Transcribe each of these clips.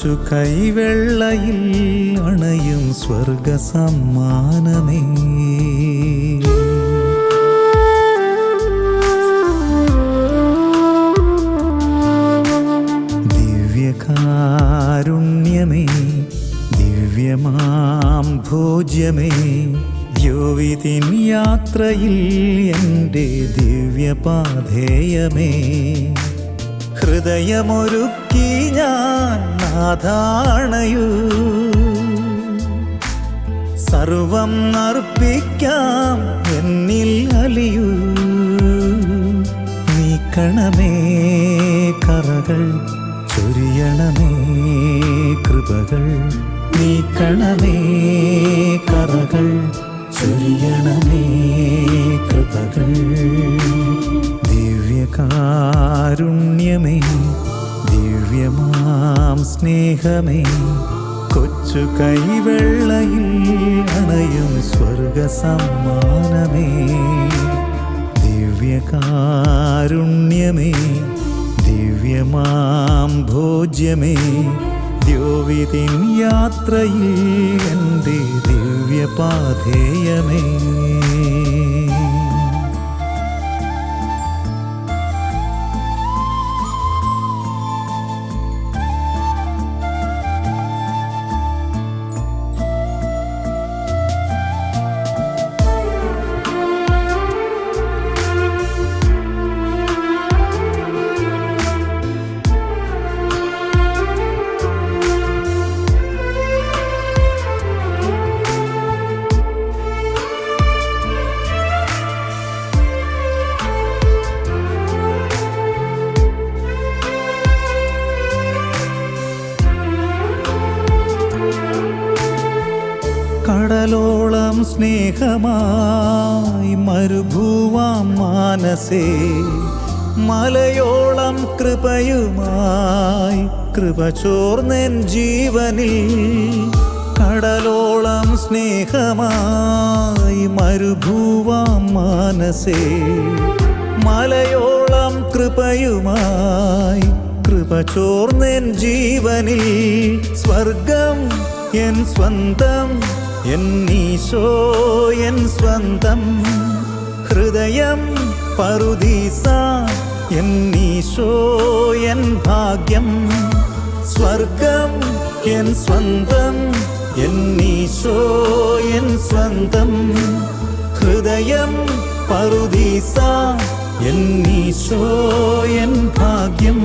കൊച്ചു കൈവെള്ളയിൽ അണയും സ്വർഗ സമ്മാനമേ. ദിവ്യകാരുണ്യമേ, ദിവ്യമാം ഭോജ്യമേ, ദ്യോവിതിൻ യാത്രയിൽ എൻ്റെ ദിവ്യപാധേയമേ. ഹൃദയമൊരുക്കി ഞാൻ നാഥാണയൂ, സർവം അർപ്പിക്കാം എന്നിൽ അലിയൂ. നീക്കണമേ കറകൾ, ചൊരിയണമേ കൃപകൾ. നീക്കണമേ കറകൾ, ചൊരിയണമേ കൃപകൾ. ദിവ്യകാരുണ്യമേ, ദിവ്യമാം സ്നേഹമേ, കൊച്ചു കൈവെള്ളയിൽ അണയും സ്വർഗ സമ്മാനമേ. ദിവ്യകാരുണ്യമേ, ദിവ്യമാം ഭോജ്യമേ, ദ്യോവിതിൻ യാത്രയിൽ എൻ്റെ ദിവ്യപാധേയമേ. കടലോളം സ്നേഹമായി മരുഭൂവാം മാനസേ, മലയോളം കൃപയുമായി കൃപ ചോർന്നെൻ ജീവനിൽ. കടലോളം സ്നേഹമായി മരുഭൂവാം മാനസേ, മലയോളം കൃപയുമായി കൃപ ചോർന്നെൻ ജീവനിൽ. സ്വർഗം എൻ സ്വന്തം, എന്നീശോ എൻ സ്വന്തം. ഹൃദയം പറുദീസ, എന്നീശോ എൻ ഭാഗ്യം. സ്വർഗം എൻ സ്വന്തം, എന്നീശോ എൻ സ്വന്തം. ഹൃദയം പറുദീസ, എന്നീശോ എൻ ഭാഗ്യം.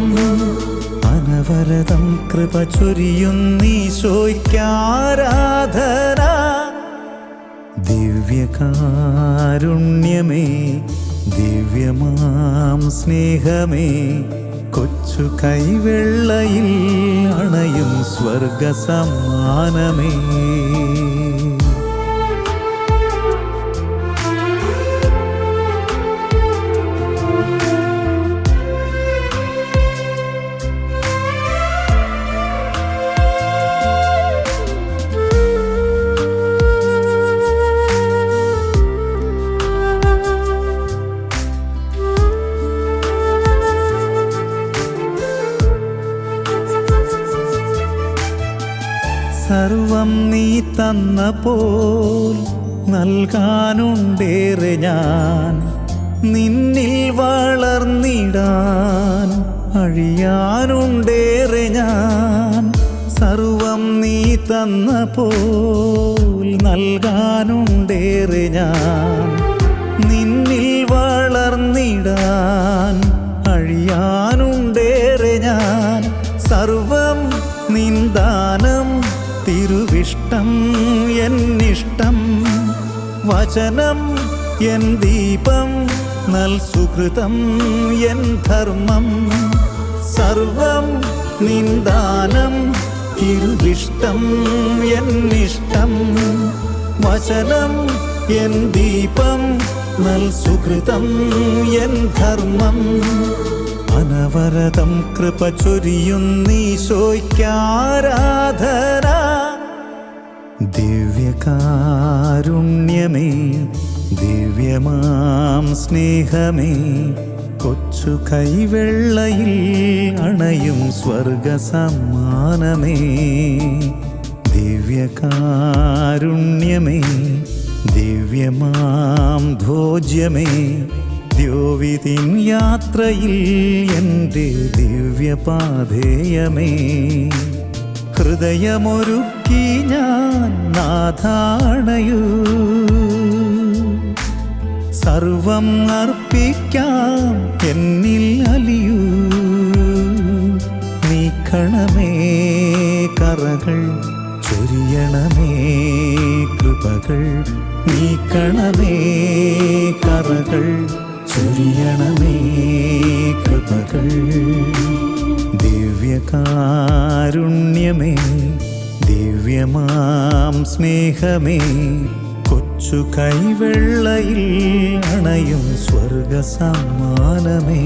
അനവരതം കൃപ ചൊരിയുന്നീശോയ്ക്കാരാധന. ദിവ്യകാരുണ്യമേ, ദിവ്യമാം സ്നേഹമേ, കൊച്ചു കൈവെള്ളയിൽ അണയും സ്വർഗ സമ്മാനമേ. സർവം നീ തന്നപ്പോൾ നൽകാനുണ്ടേറെ ഞാൻ. നിന്നിൽ വളർന്നിടാൻ അഴിയാനുണ്ടേറെ ഞാൻ. സർവം നീ തന്നപ്പോൾ നൽകാനുണ്ടേറെ ഞാൻ. നിന്നിൽ വളർന്നിടാൻ അഴിയാനുണ്ടേറെ ഞാൻ. സർവം നിന്ദാനം, തിരുവിഷ്ടം എന്നിഷ്ടം. വചനം എൻ ദീപം, നൽ സുഹൃതം എൻ ധർമ്മം. സർവം നിന്ദാനം, തിരുവിഷ്ടം എന്നിഷ്ടം. വചനം എൻ ദീപം, നൽ സുഹൃതം എൻ ധർമ്മം. അനവരതം കൃപ ചൊരിയുന്നീശോയ്ക്കാരാധന. ദിവ്യകാരുണ്യമേ, ദിവ്യമാം സ്നേഹമേ, കൊച്ചു കൈവെള്ളയിൽ അണയും സ്വർഗസമ്മാനമേ, ദിവ്യകാരുണ്യമേ, ദിവ്യമാം ധോജ്യമേ, ദ്യോവിതിൻ യാത്രയിൽ എൻ്റെ ദിവ്യപാധേയമേ. ഹൃദയമൊരുക്കി ഞാൻ നാഥാണയൂ, സർവം അർപ്പിക്കാം എന്നിൽ അലിയൂ. നീക്കണമേ കറകൾ, ചൊരിയണമേ കൃപകൾ. നീക്കണമേ കറകൾ, ചൊരിയണമേ കൃപകൾ. ദിവ്യകാരുണ്യമേ, ദിവ്യമാം സ്നേഹമേ, കൊച്ചു കൈവെള്ളയിൽ അണയും സ്വർഗസമ്മാനമേ.